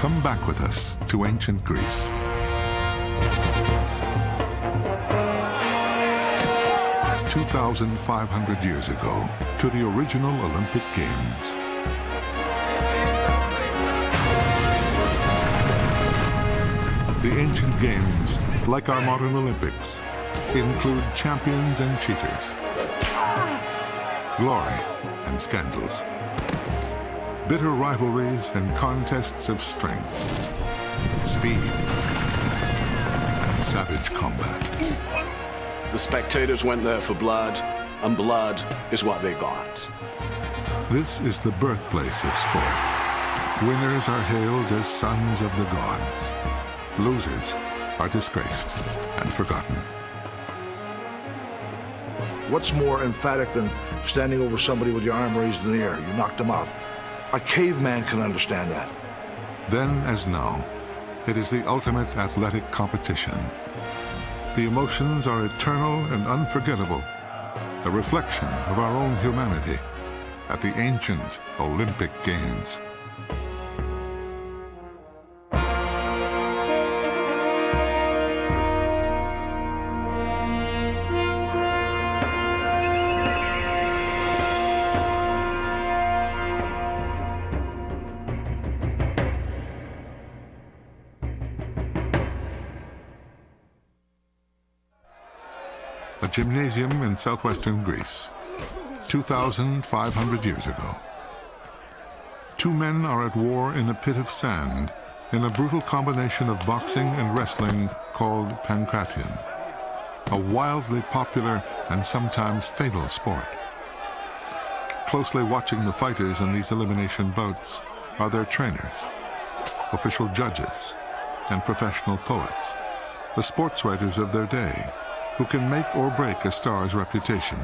Come back with us to ancient Greece. "2,500 years ago, to the original Olympic Games. The ancient games, like our modern Olympics, include champions and cheaters, glory and scandals, bitter rivalries and contests of strength, speed and savage combat. The spectators went there for blood, and blood is what they got. This is the birthplace of sport. Winners are hailed as sons of the gods. Losers are disgraced and forgotten. What's more emphatic than standing over somebody with your arm raised in the air? You knocked them out. A caveman can understand that. Then, as now, it is the ultimate athletic competition. The emotions are eternal and unforgettable, a reflection of our own humanity at the ancient Olympic Games. A gymnasium in southwestern Greece, 2,500 years ago. Two men are at war in a pit of sand in a brutal combination of boxing and wrestling called pankration, a wildly popular and sometimes fatal sport. Closely watching the fighters in these elimination bouts are their trainers, official judges, and professional poets, the sports writers of their day, who can make or break a star's reputation.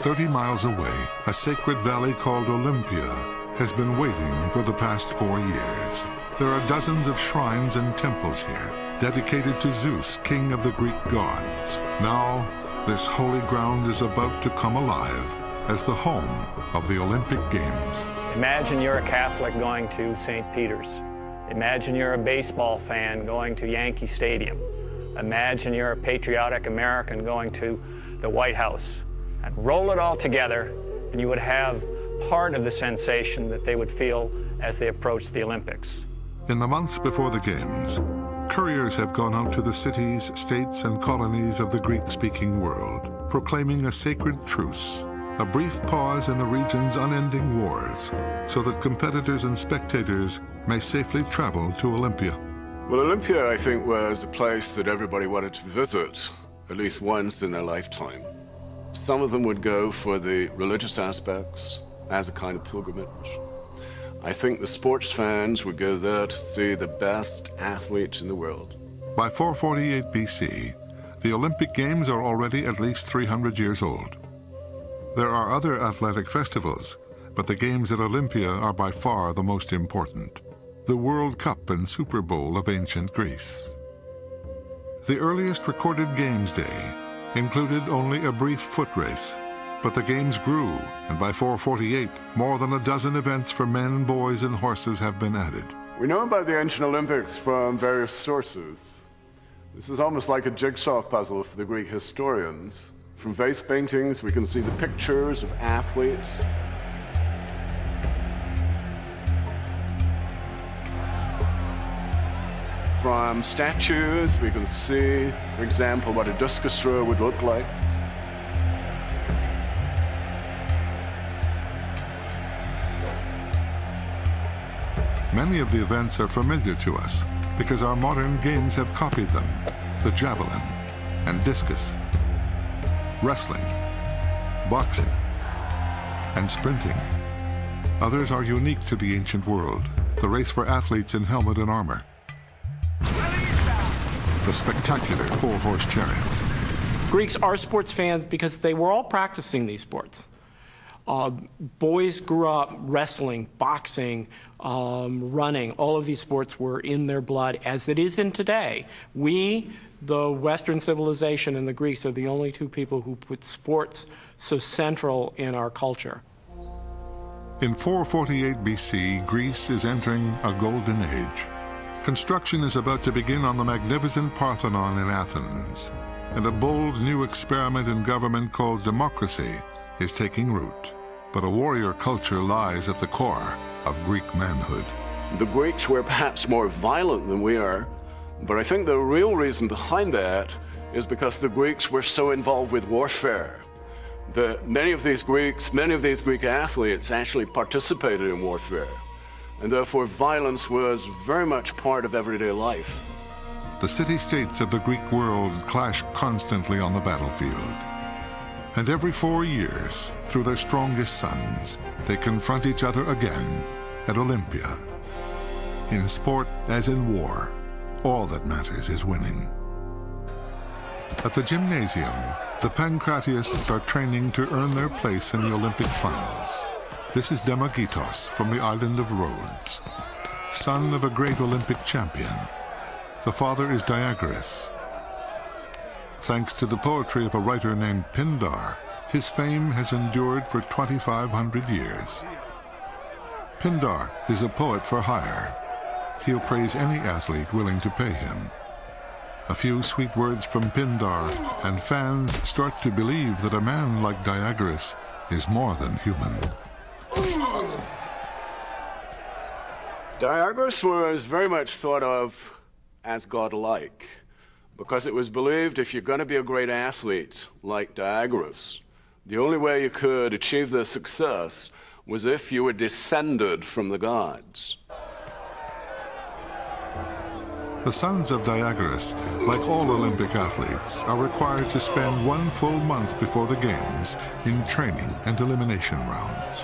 "30 miles away, a sacred valley called Olympia has been waiting for the past 4 years. There are dozens of shrines and temples here, dedicated to Zeus, king of the Greek gods. Now, this holy ground is about to come alive as the home of the Olympic Games." Imagine you're a Catholic going to St. Peter's. Imagine you're a baseball fan going to Yankee Stadium. Imagine you're a patriotic American going to the White House. And roll it all together, and you would have part of the sensation that they would feel as they approach the Olympics. In the months before the Games, couriers have gone out to the cities, states, and colonies of the Greek-speaking world, proclaiming a sacred truce, a brief pause in the region's unending wars, so that competitors and spectators may safely travel to Olympia. Well, Olympia, I think, was a place that everybody wanted to visit at least once in their lifetime. Some of them would go for the religious aspects as a kind of pilgrimage. I think the sports fans would go there to see the best athletes in the world. By 448 BC, the Olympic Games are already at least 300 years old. There are other athletic festivals, but the Games at Olympia are by far the most important. The World Cup and Super Bowl of ancient Greece. The earliest recorded Games Day included only a brief foot race, but the Games grew, and by 448, more than a dozen events for men, boys, and horses have been added. We know about the ancient Olympics from various sources. This is almost like a jigsaw puzzle for the Greek historians. From vase paintings, we can see the pictures of athletes. From statues, we can see, for example, what a discus thrower would look like. Many of the events are familiar to us because our modern games have copied them: the javelin and discus, wrestling, boxing, and sprinting. Others are unique to the ancient world: the race for athletes in helmet and armor, the spectacular four-horse chariots. Greeks are sports fans because they were all practicing these sports. Boys grew up wrestling, boxing, running. All of these sports were in their blood, as it is in today. We, the Western civilization, and the Greeks are the only two people who put sports so central in our culture. In 448 BC, Greece is entering a golden age. Construction is about to begin on the magnificent Parthenon in Athens, and a bold new experiment in government called democracy is taking root. But a warrior culture lies at the core of Greek manhood. The Greeks were perhaps more violent than we are, but I think the real reason behind that is because the Greeks were so involved with warfare. Many of these Greek athletes actually participated in warfare, and therefore violence was very much part of everyday life. The city-states of the Greek world clash constantly on the battlefield. And every 4 years, through their strongest sons, they confront each other again at Olympia. In sport, as in war, all that matters is winning. At the gymnasium, the Pancratiasts are training to earn their place in the Olympic finals. This is Demagitos from the island of Rhodes, son of a great Olympic champion. The father is Diagoras. Thanks to the poetry of a writer named Pindar, his fame has endured for 2,500 years. Pindar is a poet for hire. He'll praise any athlete willing to pay him. A few sweet words from Pindar, and fans start to believe that a man like Diagoras is more than human. Diagoras was very much thought of as godlike, because it was believed if you're going to be a great athlete like Diagoras, the only way you could achieve their success was if you were descended from the gods. The sons of Diagoras, like all Olympic athletes, are required to spend 1 full month before the Games in training and elimination rounds.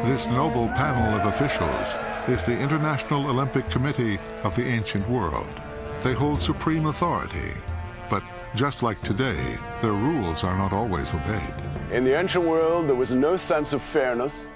This noble panel of officials is the International Olympic Committee of the ancient world. They hold supreme authority, but just like today, their rules are not always obeyed. In the ancient world, there was no sense of fairness.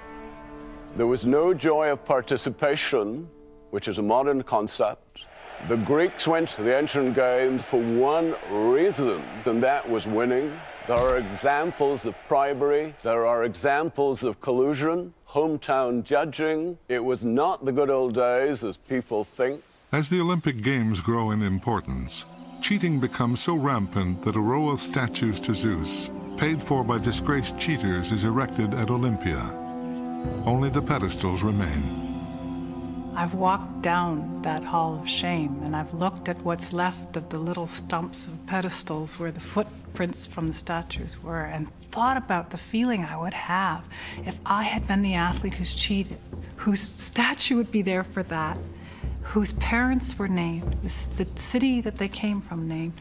There was no joy of participation, which is a modern concept. The Greeks went to the ancient games for one reason, and that was winning. There are examples of bribery. There are examples of collusion, hometown judging. It was not the good old days as people think. As the Olympic Games grow in importance, cheating becomes so rampant that a row of statues to Zeus, paid for by disgraced cheaters, is erected at Olympia. Only the pedestals remain. I've walked down that hall of shame, and I've looked at what's left of the little stumps of pedestals where the footprints from the statues were, and thought about the feeling I would have if I had been the athlete who's cheated, whose statue would be there for that, whose parents were named, the city that they came from named,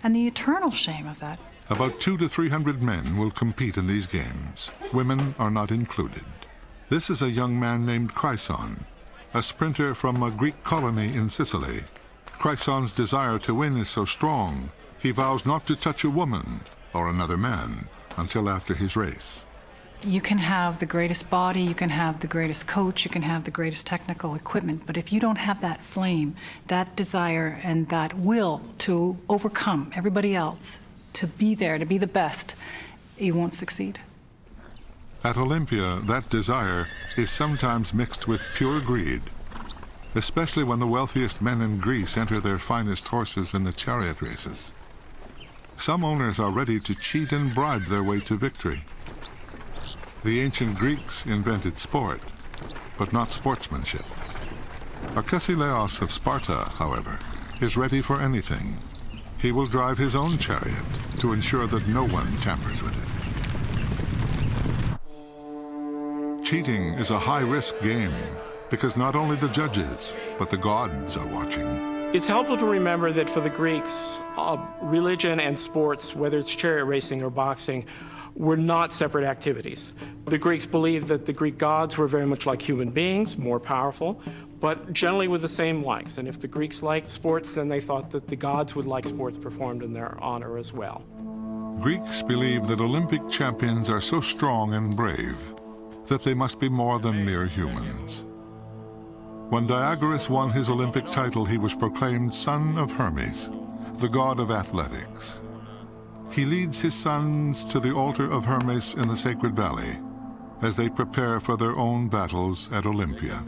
and the eternal shame of that. About 200 to 300 men will compete in these games. Women are not included. This is a young man named Chryson, a sprinter from a Greek colony in Sicily. Chryson's desire to win is so strong, he vows not to touch a woman or another man until after his race. You can have the greatest body, you can have the greatest coach, you can have the greatest technical equipment, but if you don't have that flame, that desire, and that will to overcome everybody else, to be there, to be the best, you won't succeed. At Olympia, that desire is sometimes mixed with pure greed, especially when the wealthiest men in Greece enter their finest horses in the chariot races. Some owners are ready to cheat and bribe their way to victory. The ancient Greeks invented sport, but not sportsmanship. Arkesilaos of Sparta, however, is ready for anything. He will drive his own chariot to ensure that no one tampers with it. Cheating is a high-risk game because not only the judges, but the gods are watching. It's helpful to remember that for the Greeks, religion and sports, whether it's chariot racing or boxing, were not separate activities. The Greeks believed that the Greek gods were very much like human beings, more powerful, but generally with the same likes. And if the Greeks liked sports, then they thought that the gods would like sports performed in their honor as well. Greeks believe that Olympic champions are so strong and brave that they must be more than mere humans. When Diagoras won his Olympic title, he was proclaimed son of Hermes, the god of athletics. He leads his sons to the altar of Hermes in the Sacred Valley as they prepare for their own battles at Olympia.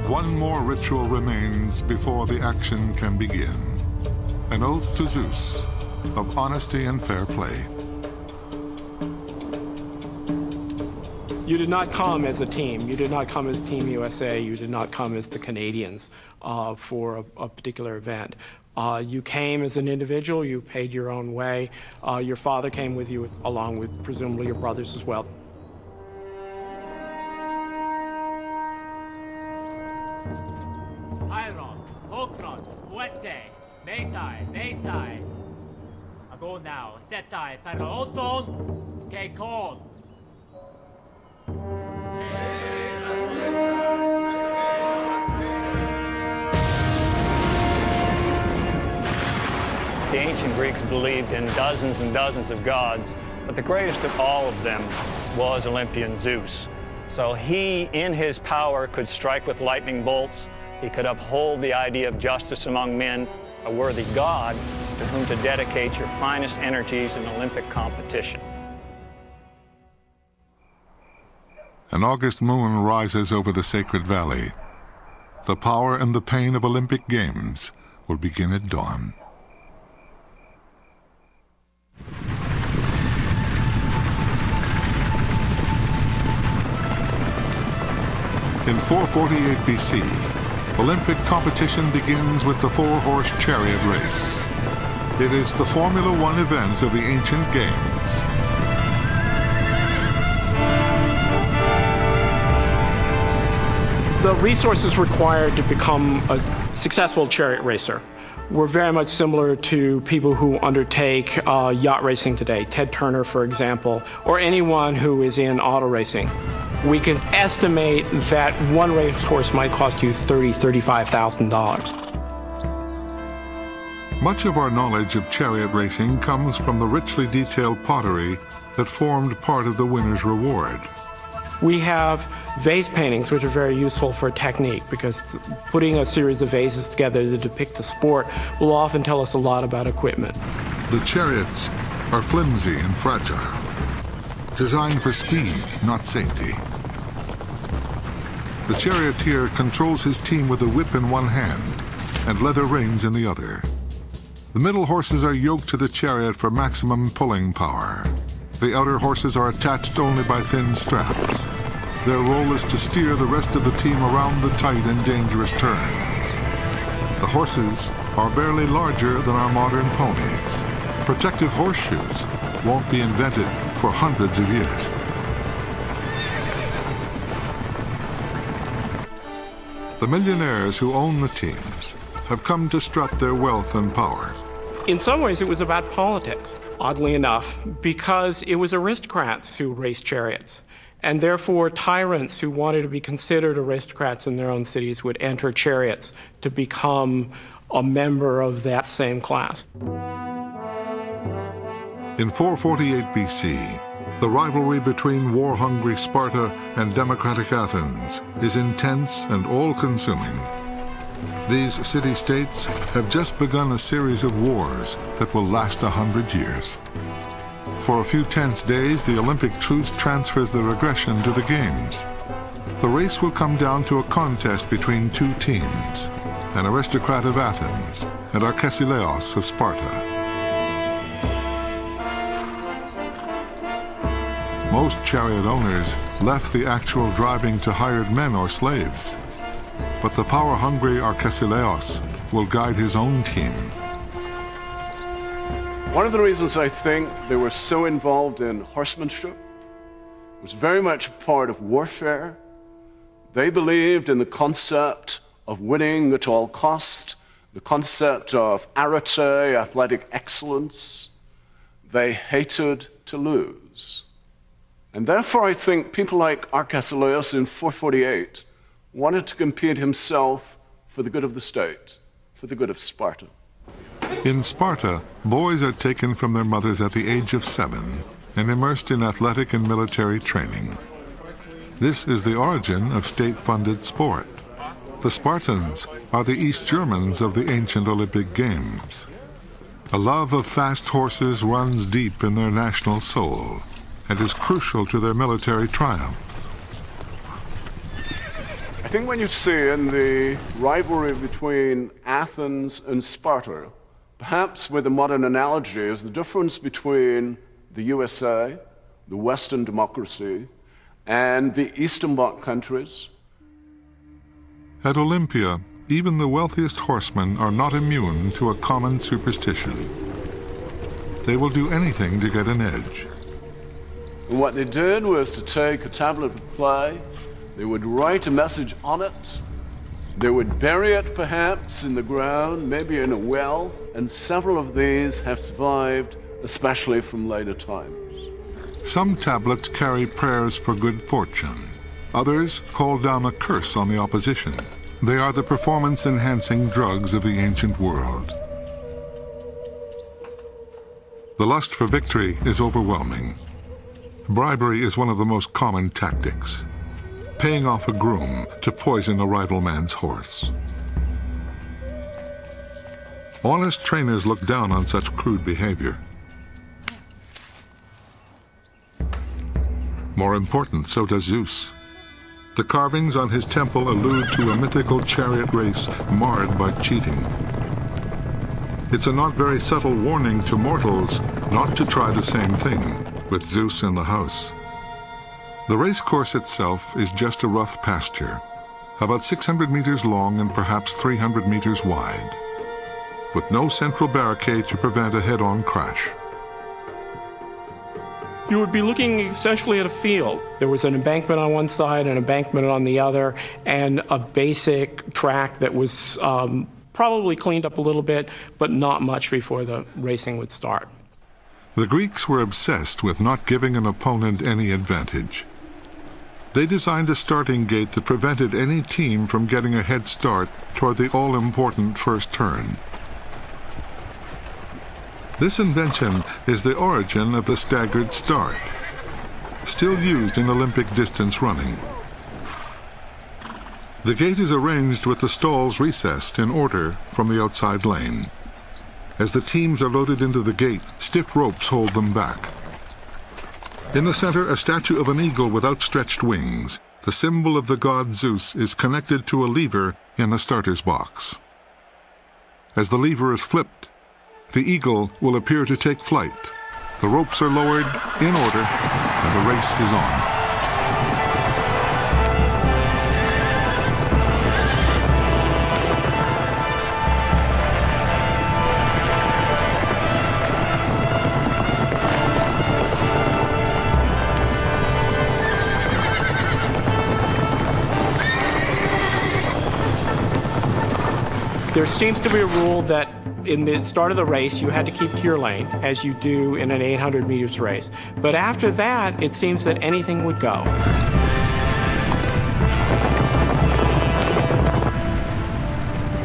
One more ritual remains before the action can begin. An oath to Zeus of honesty and fair play. You did not come as a team. You did not come as Team USA. You did not come as the Canadians for a particular event. You came as an individual. You paid your own way. Your father came with you, along with presumably your brothers as well. Iron, Okron, Huete, Meitai, Meitai. Ago now, Setai, Paraoton, Kekon. The ancient Greeks believed in dozens and dozens of gods, but the greatest of all of them was Olympian Zeus. So he, in his power, could strike with lightning bolts. He could uphold the idea of justice among men, a worthy god to whom to dedicate your finest energies in Olympic competition. An August moon rises over the Sacred Valley. The power and the pain of Olympic Games will begin at dawn. In 448 BC, Olympic competition begins with the four-horse chariot race. It is the Formula One event of the ancient games. The resources required to become a successful chariot racer were very much similar to people who undertake yacht racing today. Ted Turner, for example, or anyone who is in auto racing. We can estimate that one racehorse might cost you $30,000, $35,000. Much of our knowledge of chariot racing comes from the richly detailed pottery that formed part of the winner's reward. We have vase paintings, which are very useful for technique, because putting a series of vases together to depict a sport will often tell us a lot about equipment. The chariots are flimsy and fragile, designed for speed, not safety. The charioteer controls his team with a whip in one hand and leather reins in the other. The middle horses are yoked to the chariot for maximum pulling power. The outer horses are attached only by thin straps. Their role is to steer the rest of the team around the tight and dangerous turns. The horses are barely larger than our modern ponies. Protective horseshoes won't be invented for hundreds of years. The millionaires who own the teams have come to strut their wealth and power. In some ways, it was about politics, oddly enough, because it was aristocrats who raced chariots. And therefore, tyrants who wanted to be considered aristocrats in their own cities would enter chariots to become a member of that same class. In 448 BC, the rivalry between war-hungry Sparta and democratic Athens is intense and all-consuming. These city-states have just begun a series of wars that will last 100 years. For a few tense days, the Olympic truce transfers their aggression to the Games. The race will come down to a contest between two teams, an aristocrat of Athens and Arcesilaos of Sparta. Most chariot owners left the actual driving to hired men or slaves. But the power-hungry Arkesilaos will guide his own team. One of the reasons I think they were so involved in horsemanship was very much a part of warfare. They believed in the concept of winning at all cost, the concept of arete, athletic excellence. They hated to lose. And therefore, I think people like Arkesilaos in 448 wanted to compete himself for the good of the state, for the good of Sparta. In Sparta, boys are taken from their mothers at the age of 7 and immersed in athletic and military training. This is the origin of state-funded sport. The Spartans are the East Germans of the ancient Olympic Games. A love of fast horses runs deep in their national soul and is crucial to their military triumphs. I think when you see in the rivalry between Athens and Sparta, perhaps with a modern analogy, is the difference between the USA, the Western democracy, and the Eastern Bloc countries. At Olympia, even the wealthiest horsemen are not immune to a common superstition. They will do anything to get an edge. And what they did was to take a tablet of clay, they would write a message on it, they would bury it perhaps in the ground, maybe in a well, and several of these have survived, especially from later times. Some tablets carry prayers for good fortune. Others call down a curse on the opposition. They are the performance-enhancing drugs of the ancient world. The lust for victory is overwhelming. Bribery is one of the most common tactics. Paying off a groom to poison a rival man's horse. Honest trainers look down on such crude behavior. More important, so does Zeus. The carvings on his temple allude to a mythical chariot race marred by cheating. It's a not very subtle warning to mortals not to try the same thing with Zeus in the house. The race course itself is just a rough pasture, about 600 meters long and perhaps 300 meters wide, with no central barricade to prevent a head-on crash. You would be looking essentially at a field. There was an embankment on one side, an embankment on the other, and a basic track that was probably cleaned up a little bit, but not much before the racing would start. The Greeks were obsessed with not giving an opponent any advantage. They designed a starting gate that prevented any team from getting a head start toward the all-important first turn. This invention is the origin of the staggered start, still used in Olympic distance running. The gate is arranged with the stalls recessed in order from the outside lane. As the teams are loaded into the gate, stiff ropes hold them back. In the center, a statue of an eagle with outstretched wings. The symbol of the god Zeus is connected to a lever in the starter's box. As the lever is flipped, the eagle will appear to take flight. The ropes are lowered in order, and the race is on. There seems to be a rule that in the start of the race, you had to keep to your lane, as you do in an 800 meters race. But after that, it seems that anything would go.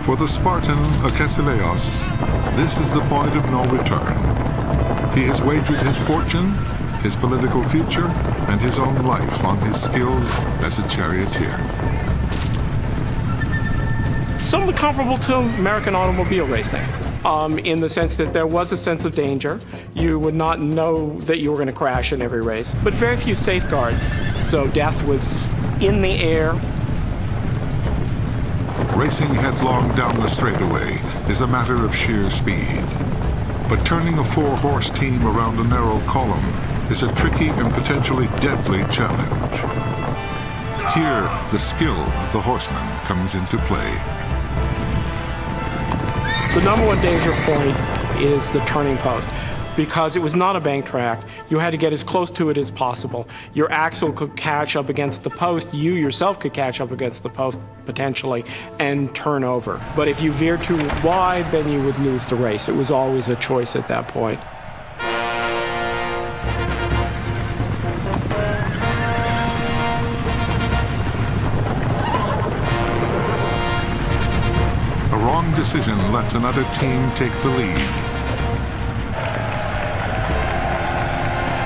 For the Spartan Arkesilaos, this is the point of no return. He has wagered his fortune, his political future, and his own life on his skills as a charioteer. Somewhat comparable to American automobile racing, in the sense that there was a sense of danger. You would not know that you were going to crash in every race, but very few safeguards. So death was in the air. Racing headlong down the straightaway is a matter of sheer speed. But turning a 4-horse team around a narrow column is a tricky and potentially deadly challenge. Here, the skill of the horseman comes into play. The number one danger point is the turning post. Because it was not a bank track, you had to get as close to it as possible. Your axle could catch up against the post, you yourself could catch up against the post, potentially, and turn over. But if you veer too wide, then you would lose the race. It was always a choice at that point. A wrong decision lets another team take the lead.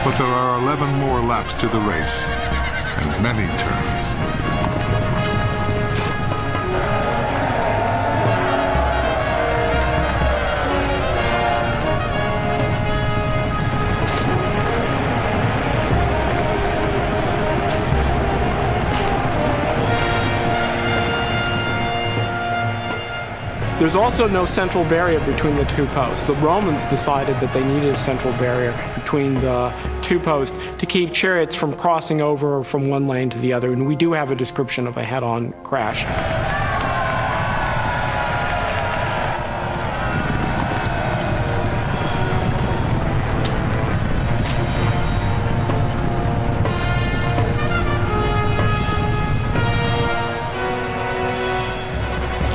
But there are 11 more laps to the race, and many turns. There's also no central barrier between the two posts. The Romans decided that they needed a central barrier between the two posts to keep chariots from crossing over from one lane to the other, and we do have a description of a head-on crash.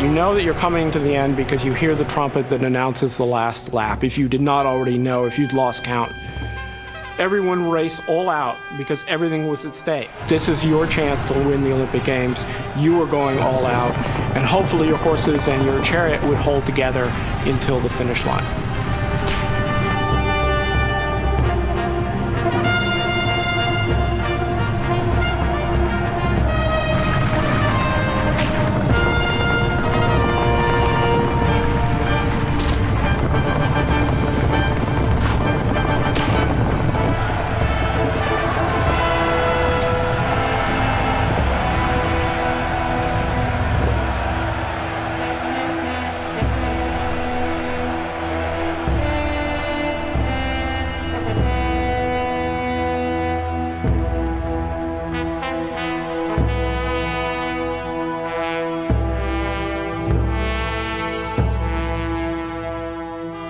You know that you're coming to the end because you hear the trumpet that announces the last lap. If you did not already know, if you'd lost count. Everyone raced all out because everything was at stake. This is your chance to win the Olympic Games. You are going all out, and hopefully your horses and your chariot would hold together until the finish line.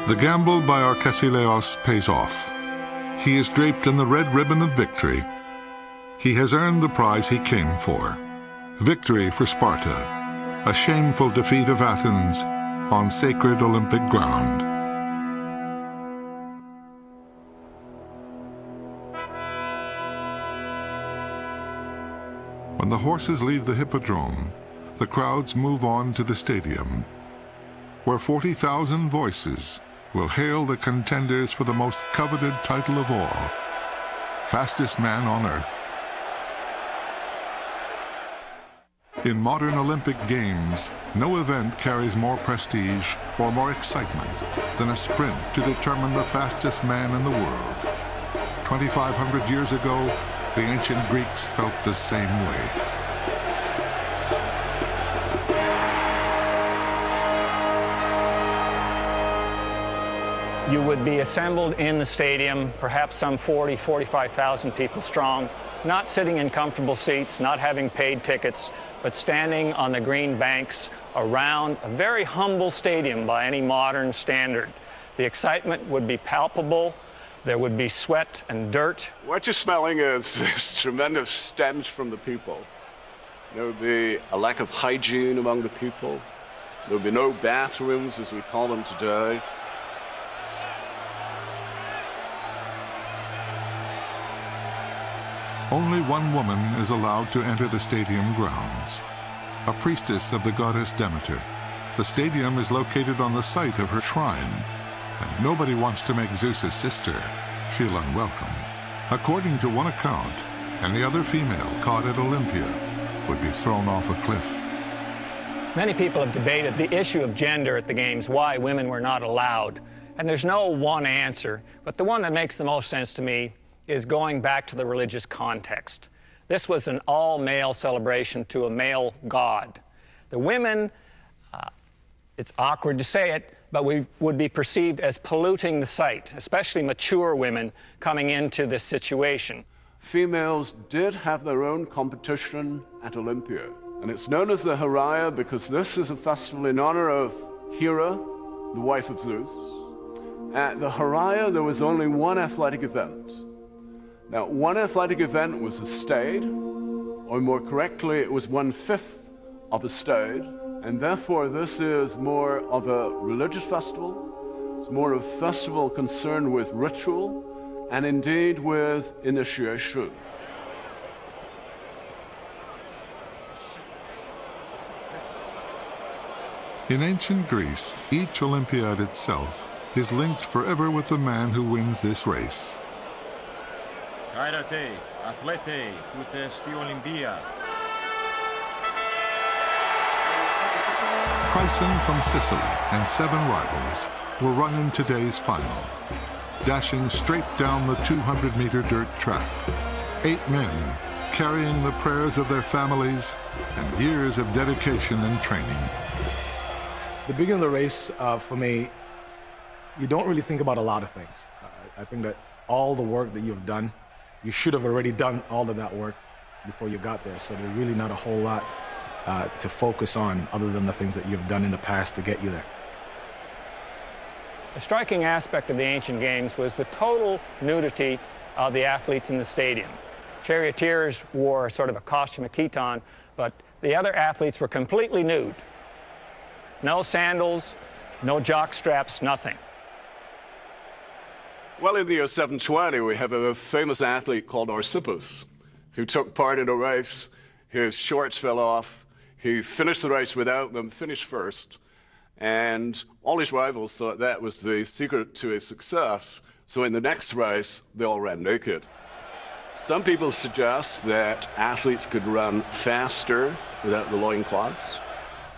The gamble by Arkesilaos pays off. He is draped in the red ribbon of victory. He has earned the prize he came for. Victory for Sparta, a shameful defeat of Athens on sacred Olympic ground. When the horses leave the hippodrome, the crowds move on to the stadium, where 40,000 voices will hail the contenders for the most coveted title of all, fastest man on earth. In modern Olympic Games, no event carries more prestige or more excitement than a sprint to determine the fastest man in the world. 2,500 years ago, the ancient Greeks felt the same way. You would be assembled in the stadium, perhaps some 45,000 people strong, not sitting in comfortable seats, not having paid tickets, but standing on the green banks around a very humble stadium by any modern standard. The excitement would be palpable. There would be sweat and dirt. What you're smelling is this tremendous stench from the people. There would be a lack of hygiene among the people. There would be no bathrooms, as we call them today. Only one woman is allowed to enter the stadium grounds, a priestess of the goddess Demeter. The stadium is located on the site of her shrine, and nobody wants to make Zeus's sister feel unwelcome. According to one account, any other female caught at Olympia would be thrown off a cliff. Many people have debated the issue of gender at the Games, why women were not allowed. And there's no one answer, but the one that makes the most sense to me is going back to the religious context. This was an all-male celebration to a male god. The women, it's awkward to say it, but we would be perceived as polluting the site, especially mature women coming into this situation. Females did have their own competition at Olympia, and it's known as the Heraia because this is a festival in honor of Hera, the wife of Zeus. At the Heraia, there was only one athletic event. Now, one athletic event was a stade, or more correctly, it was 1/5 of a stade, and therefore this is more of a religious festival. It's more of a festival concerned with ritual and indeed with initiation. In ancient Greece, each Olympiad itself is linked forever with the man who wins this race. Kairate, athlete, tute sti Olympia. Chryson from Sicily and 7 rivals will run in today's final, dashing straight down the 200-meter dirt track. 8 men carrying the prayers of their families and years of dedication and training. The beginning of the race, for me, you don't really think about a lot of things. I think that all the work that you've done, you should have already done all of that work before you got there. So there's really not a whole lot to focus on other than the things that you've done in the past to get you there. A striking aspect of the ancient games was the total nudity of the athletes in the stadium. Charioteers wore sort of a costume, a chiton, but the other athletes were completely nude. No sandals, no jock straps, nothing. Well, in the year 720, we have a famous athlete called Arsippus, who took part in a race. His shorts fell off. He finished the race without them, finished first. And all his rivals thought that was the secret to his success. So in the next race, they all ran naked. Some people suggest that athletes could run faster without the loincloths,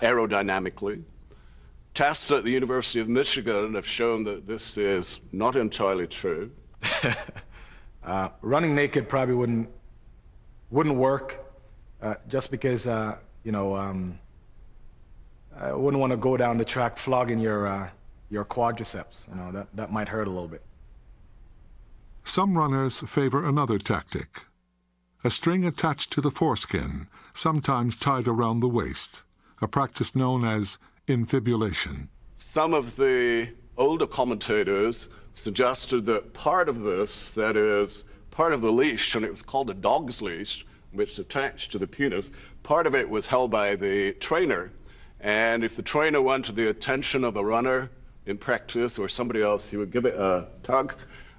aerodynamically. Tests at the University of Michigan have shown that this is not entirely true. Running naked probably wouldn't work, just because you know, I wouldn't want to go down the track flogging your quadriceps. You know, that might hurt a little bit. Some runners favor another tactic: a string attached to the foreskin, sometimes tied around the waist, a practice known as infibulation. Some of the older commentators suggested that part of this, that is, part of the leash, and it was called a dog's leash, which is attached to the penis, part of it was held by the trainer. And if the trainer wanted the attention of a runner in practice or somebody else, he would give it a tug,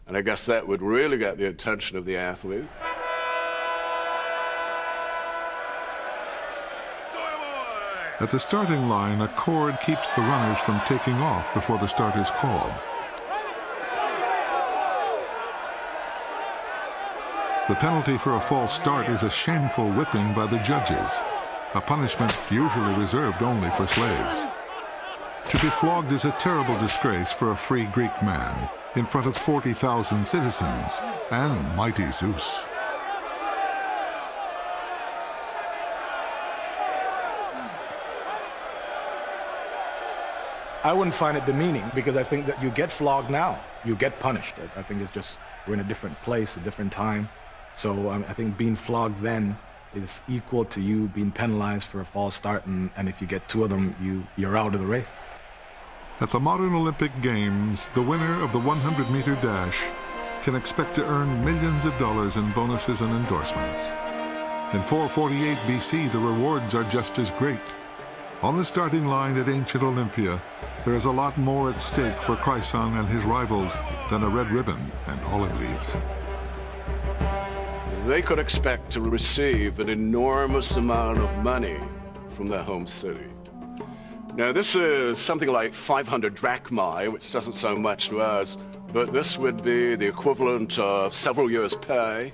and I guess that would really get the attention of the athlete. At the starting line, a cord keeps the runners from taking off before the start is called. The penalty for a false start is a shameful whipping by the judges, a punishment usually reserved only for slaves. To be flogged is a terrible disgrace for a free Greek man in front of 40,000 citizens and mighty Zeus. I wouldn't find it demeaning, because I think that you get flogged now, you get punished. I think it's just, we're in a different place, a different time. So I think being flogged then is equal to you being penalized for a false start, and if you get 2 of them, you're out of the race. At the modern Olympic Games, the winner of the 100-meter dash can expect to earn millions of dollars in bonuses and endorsements. In 448 BC, the rewards are just as great. On the starting line at ancient Olympia, there is a lot more at stake for Chryson and his rivals than a red ribbon and olive leaves. They could expect to receive an enormous amount of money from their home city. Now, this is something like 500 drachmae, which doesn't sound much to us, but this would be the equivalent of several years' pay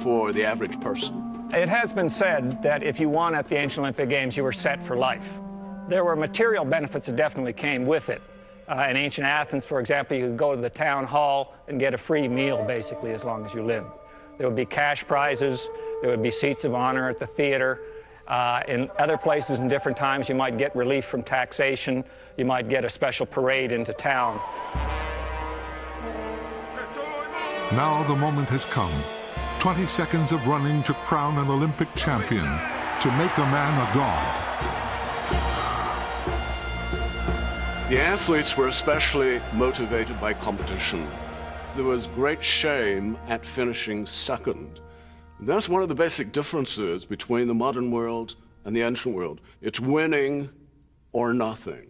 for the average person. It has been said that if you won at the ancient Olympic Games, you were set for life. There were material benefits that definitely came with it. In ancient Athens, for example, you could go to the town hall and get a free meal, basically, as long as you lived. There would be cash prizes, there would be seats of honor at the theater, In other places in different times, you might get relief from taxation. You might get a special parade into town. Now the moment has come. 20 seconds of running to crown an Olympic champion, to make a man a god. The athletes were especially motivated by competition. There was great shame at finishing second. That's one of the basic differences between the modern world and the ancient world. It's winning or nothing.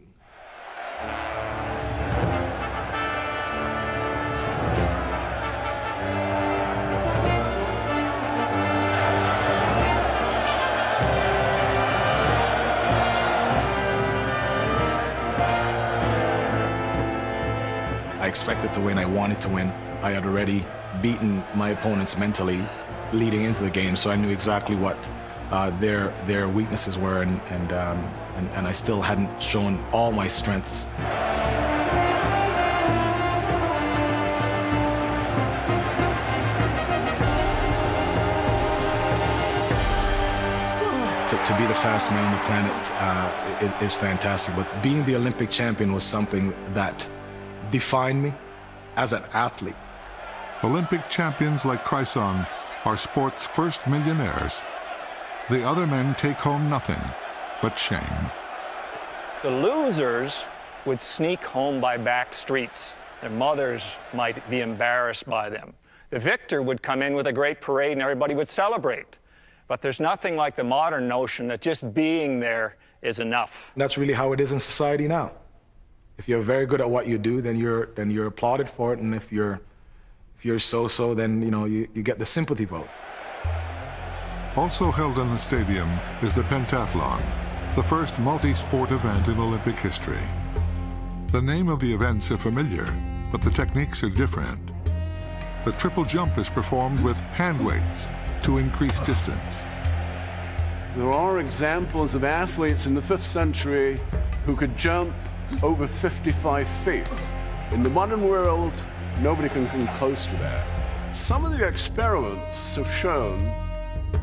I expected to win, I wanted to win. I had already beaten my opponents mentally leading into the game, so I knew exactly what their weaknesses were, and I still hadn't shown all my strengths. To be the fastest man on the planet is fantastic, but being the Olympic champion was something that defined me as an athlete. Olympic champions like Chryson are sport's first millionaires. The other men take home nothing but shame. The losers would sneak home by back streets. Their mothers might be embarrassed by them. The victor would come in with a great parade and everybody would celebrate. But there's nothing like the modern notion that just being there is enough. That's really how it is in society now. If you're very good at what you do, then you're applauded for it, and if you're so-so, then you get the sympathy vote. Also held in the stadium is the pentathlon, the first multi-sport event in Olympic history. The name of the events are familiar, but the techniques are different. The triple jump is performed with hand weights to increase distance. There are examples of athletes in the 5th century who could jump over 55 feet. In the modern world, nobody can come close to that. Some of the experiments have shown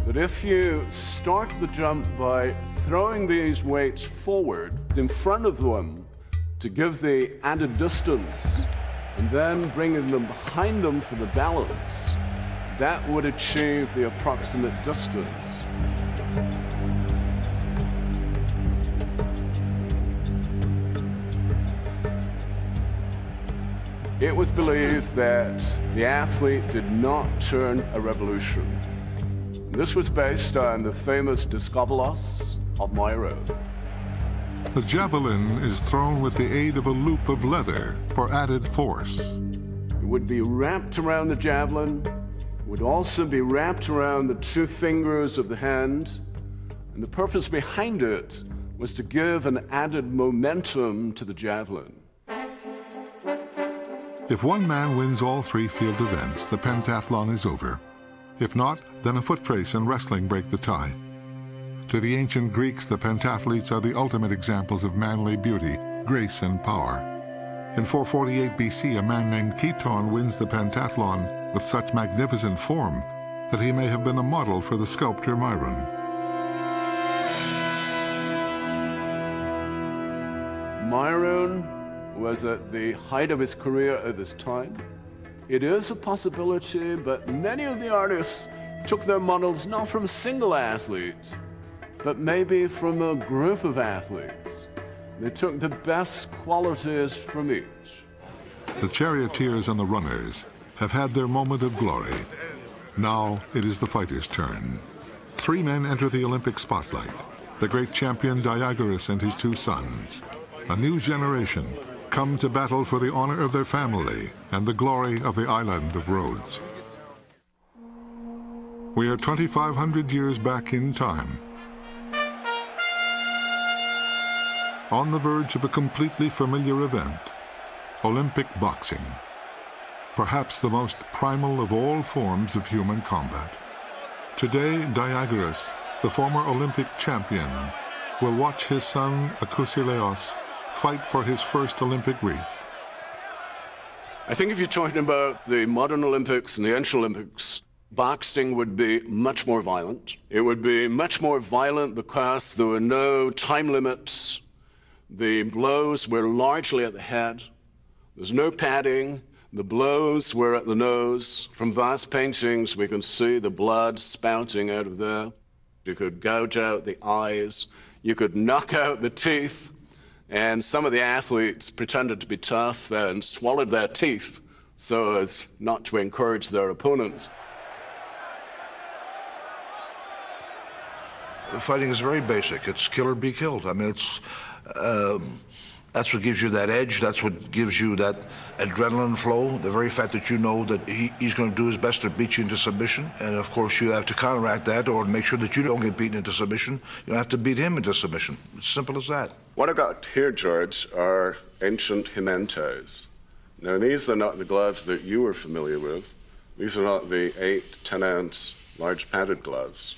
that if you start the jump by throwing these weights forward in front of them to give the added distance, and then bringing them behind them for the balance, that would achieve the approximate distance. It was believed that the athlete did not turn a revolution. This was based on the famous Discobolos of Myron. The javelin is thrown with the aid of a loop of leather for added force. It would be wrapped around the javelin, would also be wrapped around the 2 fingers of the hand, and the purpose behind it was to give an added momentum to the javelin. If one man wins all 3 field events, the pentathlon is over. If not, then a foot race and wrestling break the tie. To the ancient Greeks, the pentathletes are the ultimate examples of manly beauty, grace, and power. In 448 BC, a man named Keton wins the pentathlon with such magnificent form that he may have been a model for the sculptor Myron. Myron was at the height of his career at this time. It is a possibility, but many of the artists took their models not from a single athlete, but maybe from a group of athletes. They took the best qualities from each. The charioteers and the runners have had their moment of glory. Now it is the fighters' turn. 3 men enter the Olympic spotlight. The great champion Diagoras and his 2 sons. A new generation come to battle for the honor of their family and the glory of the island of Rhodes. We are 2,500 years back in time, on the verge of a completely familiar event, Olympic boxing, perhaps the most primal of all forms of human combat. Today, Diagoras, the former Olympic champion, will watch his son Akousileos fight for his first Olympic wreath. I think if you're talking about the modern Olympics and the ancient Olympics, boxing would be much more violent. It would be much more violent because there were no time limits. The blows were largely at the head. There's no padding. The blows were at the nose. From vast paintings, we can see the blood spouting out of there. You could gouge out the eyes. You could knock out the teeth. And some of the athletes pretended to be tough and swallowed their teeth so as not to encourage their opponents. Fighting is very basic. It's kill or be killed. I mean, that's what gives you that edge. That's what gives you that adrenaline flow. The very fact that you know that he's going to do his best to beat you into submission. And of course, you have to counteract that or make sure that you don't get beaten into submission. You have to beat him into submission. It's simple as that. What I got here, George, are ancient Jimenez. Now, these are not the gloves that you were familiar with. These are not the 8, 10-ounce large padded gloves.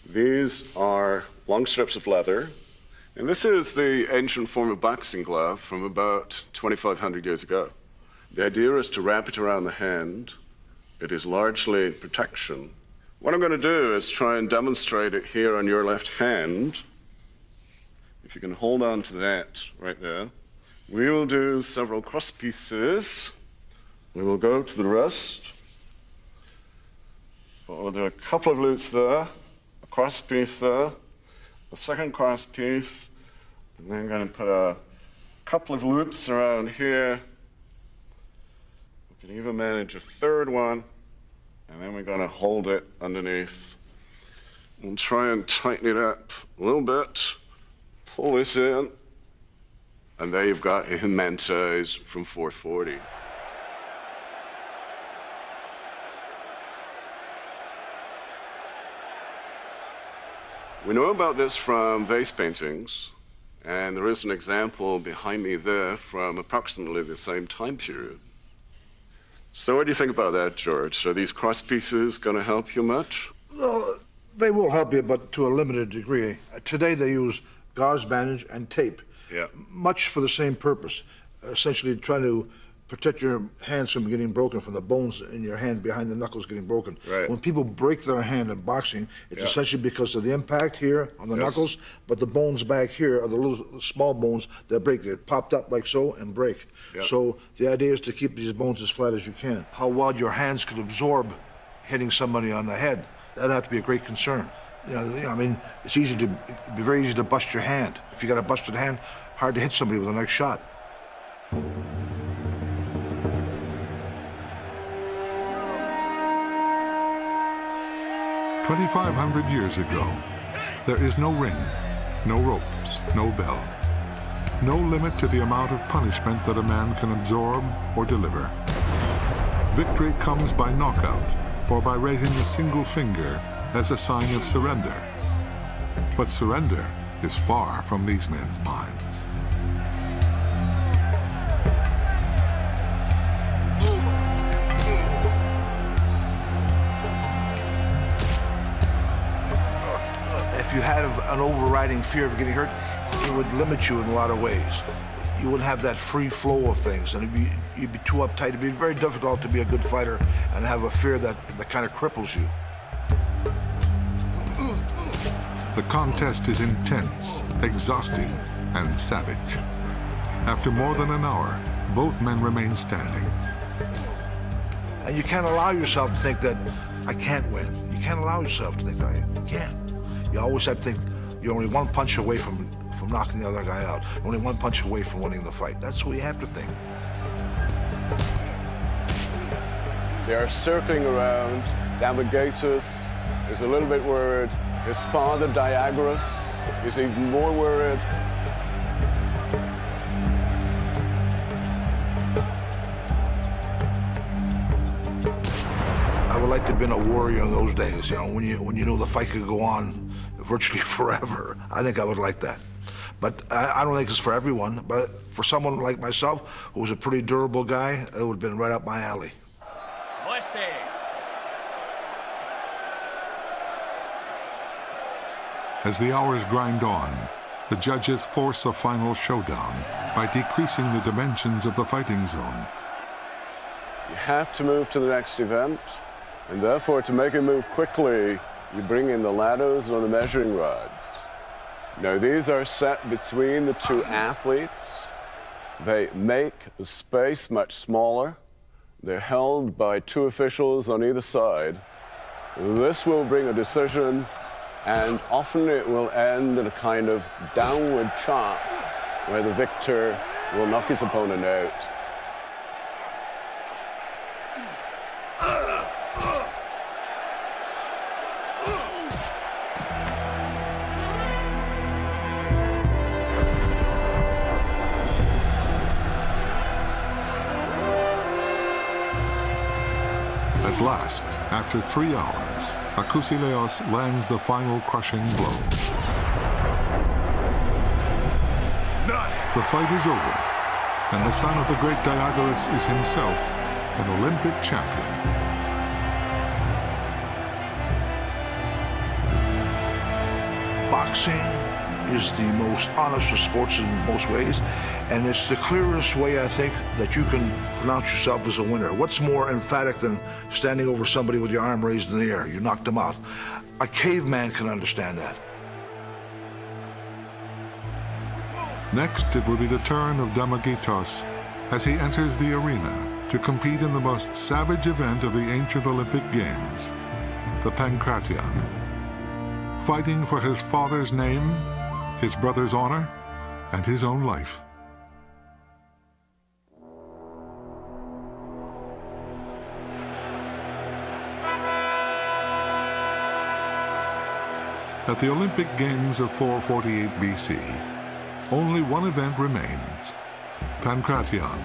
These are long strips of leather. And this is the ancient form of boxing glove from about 2,500 years ago. The idea is to wrap it around the hand. It is largely protection. What I'm going to do is try and demonstrate it here on your left hand. If you can hold on to that right there. We will do several cross pieces. We will go to the wrist. We'll do a couple of loops there, a cross piece there, a second cross piece, and then I'm going to put a couple of loops around here. We can even manage a third one, and then we're going to hold it underneath. We'll try and tighten it up a little bit, pull this in, and there you've got a Jimenez from 440. We know about this from vase paintings, and there is an example behind me there from approximately the same time period. So what do you think about that, George? Are these cross pieces going to help you much? No, they will help you, but to a limited degree. Today they use gauze bandage and tape, much for the same purpose, essentially trying to protect your hands from getting broken, from the bones in your hand behind the knuckles getting broken. Right. When people break their hand in boxing, it's essentially because of the impact here on the knuckles, but the bones back here are the little small bones that break. They're popped up like so and break. So the idea is to keep these bones as flat as you can. How well your hands could absorb hitting somebody on the head, that'd have to be a great concern. You know, I mean, it'd be very easy to bust your hand. If you got a busted hand, hard to hit somebody with the next shot. 2,500 years ago, there is no ring, no ropes, no bell, no limit to the amount of punishment that a man can absorb or deliver. Victory comes by knockout or by raising a single finger as a sign of surrender. But surrender is far from these men's minds. If you had an overriding fear of getting hurt, it would limit you in a lot of ways. You wouldn't have that free flow of things, and you'd be too uptight. It'd be very difficult to be a good fighter and have a fear that kind of cripples you. The contest is intense, exhausting, and savage. After more than an hour, both men remain standing. And you can't allow yourself to think that I can't win. You can't allow yourself to think that you can't. You always have to think you're only one punch away from knocking the other guy out. Only one punch away from winning the fight. That's what you have to think. They are circling around. Davigatus is a little bit worried. His father, Diagoras, is even more worried. I would like to have been a warrior in those days, you know, when you know the fight could go on virtually forever. I think I would like that. But I don't think it's for everyone. But for someone like myself, who was a pretty durable guy, it would have been right up my alley. Muerte! As the hours grind on, the judges force a final showdown by decreasing the dimensions of the fighting zone. You have to move to the next event. And therefore, to make it move quickly, you bring in the ladders or the measuring rods. Now, these are set between the two athletes. They make the space much smaller. They're held by two officials on either side. This will bring a decision, and often it will end in a kind of downward chop where the victor will knock his opponent out. At last, after 3 hours, Akousileos lands the final crushing blow. The fight is over, and the son of the great Diagoras is himself an Olympic champion. Boxing is the most honest of sports in most ways, and it's the clearest way, I think, that you can pronounce yourself as a winner. What's more emphatic than standing over somebody with your arm raised in the air? You knocked them out. A caveman can understand that. Next, it will be the turn of Damagitos as he enters the arena to compete in the most savage event of the ancient Olympic Games, the Pankration. Fighting for his father's name, his brother's honor, and his own life. At the Olympic Games of 448 BC, only one event remains, Pankration,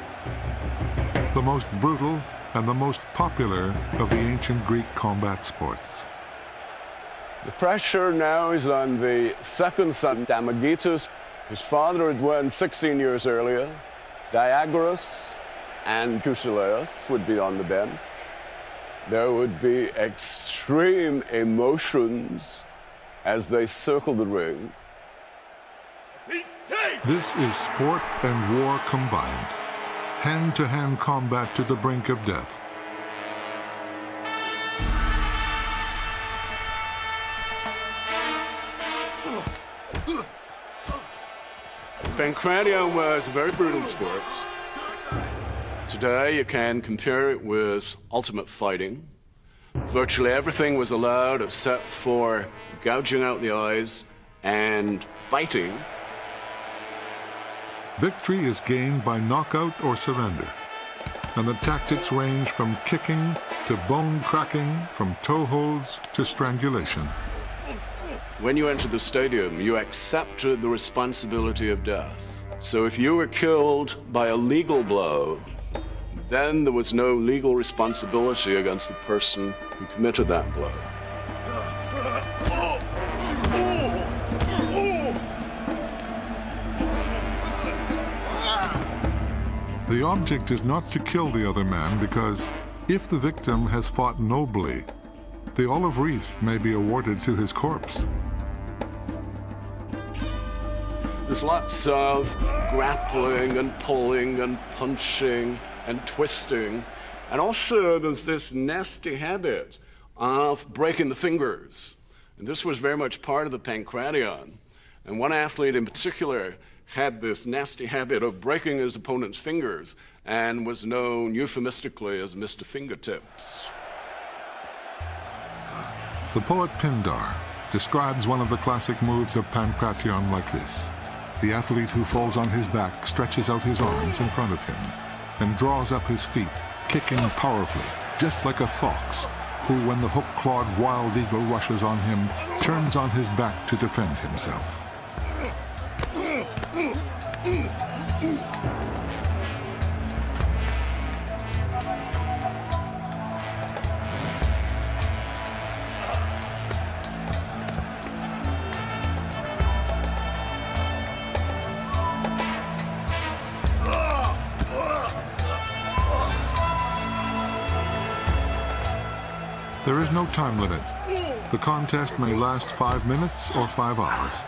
the most brutal and the most popular of the ancient Greek combat sports. The pressure now is on the second son, Damagitos. His father had won 16 years earlier. Diagoras and Akousileos would be on the bench. There would be extreme emotions as they circle the ring. This is sport and war combined, hand-to-hand combat to the brink of death. Pankration was a very brutal sport. Today you can compare it with ultimate fighting. Virtually everything was allowed except for gouging out the eyes and biting. Victory is gained by knockout or surrender, and the tactics range from kicking to bone cracking, from toe holds to strangulation. When you entered the stadium, you accepted the responsibility of death. So if you were killed by a legal blow, then there was no legal responsibility against the person who committed that blow. The object is not to kill the other man because if the victim has fought nobly, the olive wreath may be awarded to his corpse. There's lots of grappling and pulling and punching and twisting. And also there's this nasty habit of breaking the fingers. And this was very much part of the Pankration. And one athlete in particular had this nasty habit of breaking his opponent's fingers and was known euphemistically as Mr. Fingertips. The poet Pindar describes one of the classic moves of Pankration like this. The athlete who falls on his back stretches out his arms in front of him and draws up his feet, kicking powerfully, just like a fox, who, when the hook-clawed wild eagle rushes on him, turns on his back to defend himself. There is no time limit. The contest may last 5 minutes or 5 hours.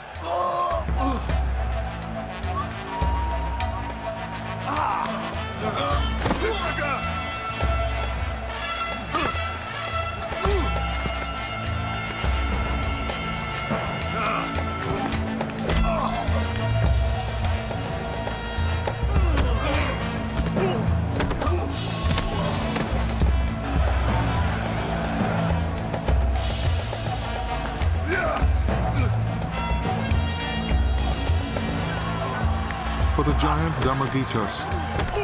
For the giant Damagitos,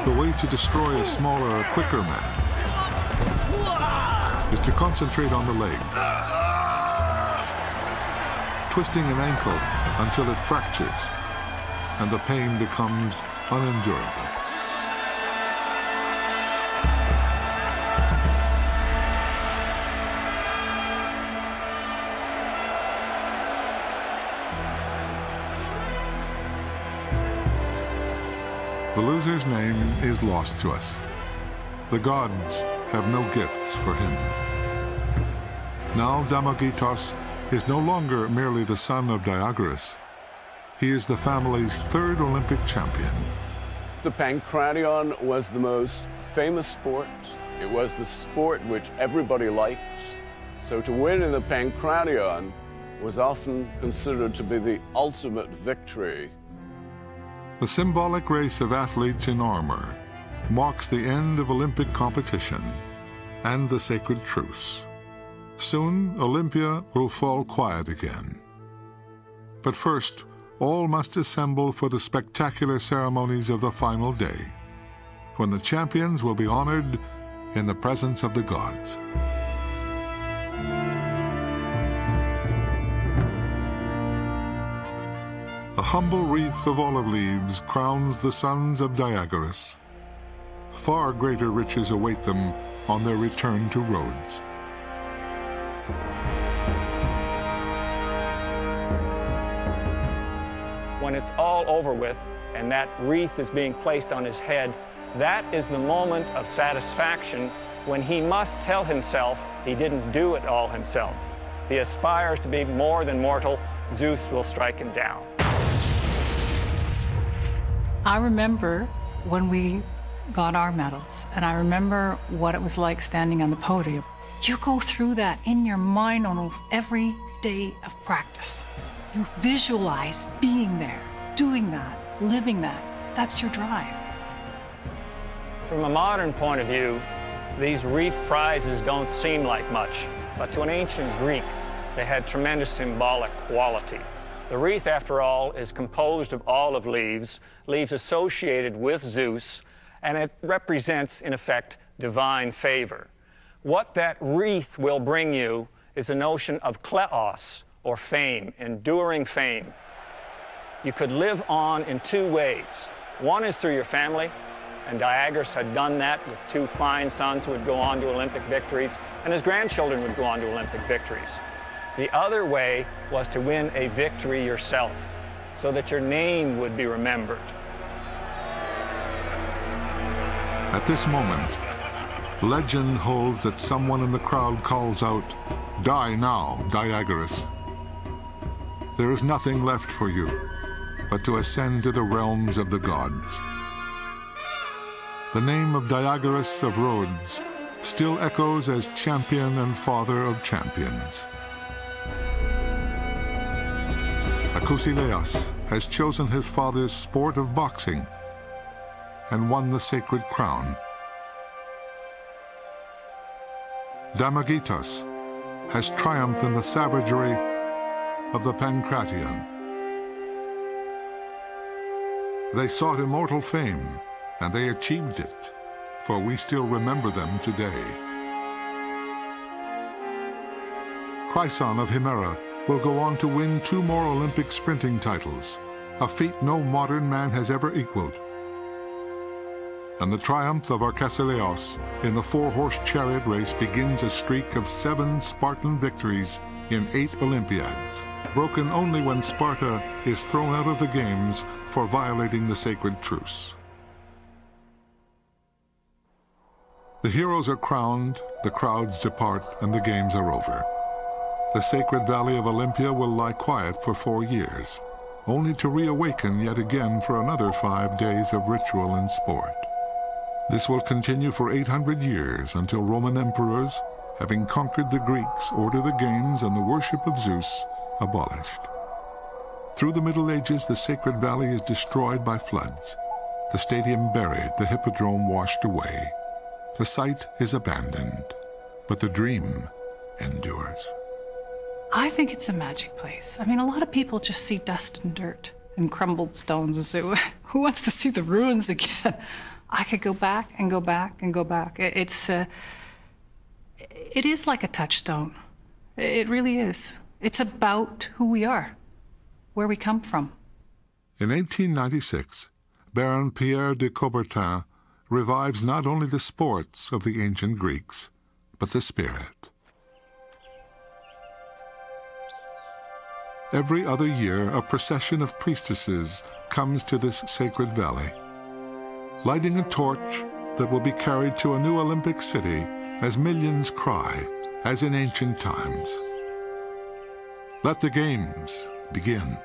the way to destroy a smaller, quicker man is to concentrate on the legs, twisting an ankle until it fractures and the pain becomes unendurable. The loser's name is lost to us. The gods have no gifts for him. Now Damagitos is no longer merely the son of Diagoras. He is the family's third Olympic champion. The Pankration was the most famous sport. It was the sport which everybody liked. So to win in the Pankration was often considered to be the ultimate victory. The symbolic race of athletes in armor marks the end of Olympic competition and the sacred truce. Soon, Olympia will fall quiet again. But first, all must assemble for the spectacular ceremonies of the final day, when the champions will be honored in the presence of the gods. A humble wreath of olive leaves crowns the sons of Diagoras. Far greater riches await them on their return to Rhodes. When it's all over with and that wreath is being placed on his head, that is the moment of satisfaction when he must tell himself he didn't do it all himself. He aspires to be more than mortal. Zeus will strike him down. I remember when we got our medals, and I remember what it was like standing on the podium. You go through that in your mind almost every day of practice. You visualize being there, doing that, living that. That's your drive. From a modern point of view, these wreath prizes don't seem like much, but to an ancient Greek, they had tremendous symbolic quality. The wreath, after all, is composed of olive leaves, leaves associated with Zeus, and it represents, in effect, divine favor. What that wreath will bring you is a notion of kleos, or fame, enduring fame. You could live on in two ways. One is through your family, and Diagoras had done that with two fine sons who would go on to Olympic victories, and his grandchildren would go on to Olympic victories. The other way was to win a victory yourself, so that your name would be remembered. At this moment, legend holds that someone in the crowd calls out, "Die now, Diagoras." There is nothing left for you but to ascend to the realms of the gods. The name of Diagoras of Rhodes still echoes as champion and father of champions. Akousileos has chosen his father's sport of boxing and won the sacred crown. Damagitos has triumphed in the savagery of the Pankration. They sought immortal fame, and they achieved it, for we still remember them today. Chryson of Himera will go on to win 2 more Olympic sprinting titles, a feat no modern man has ever equaled. And the triumph of Arkesileos in the 4-horse chariot race begins a streak of 7 Spartan victories in 8 Olympiads, broken only when Sparta is thrown out of the games for violating the sacred truce. The heroes are crowned, the crowds depart, and the games are over. The sacred valley of Olympia will lie quiet for 4 years, only to reawaken yet again for another 5 days of ritual and sport. This will continue for 800 years until Roman emperors, having conquered the Greeks, order the games and the worship of Zeus abolished. Through the Middle Ages, the sacred valley is destroyed by floods, the stadium buried, the hippodrome washed away. The site is abandoned, but the dream endures. I think it's a magic place. I mean, a lot of people just see dust and dirt in crumbled stones and say, who wants to see the ruins again? I could go back and go back and go back. It is like a touchstone. It really is. It's about who we are, where we come from. In 1896, Baron Pierre de Coubertin revives not only the sports of the ancient Greeks, but the spirit. Every other year, a procession of priestesses comes to this sacred valley, lighting a torch that will be carried to a new Olympic city as millions cry, as in ancient times. Let the games begin.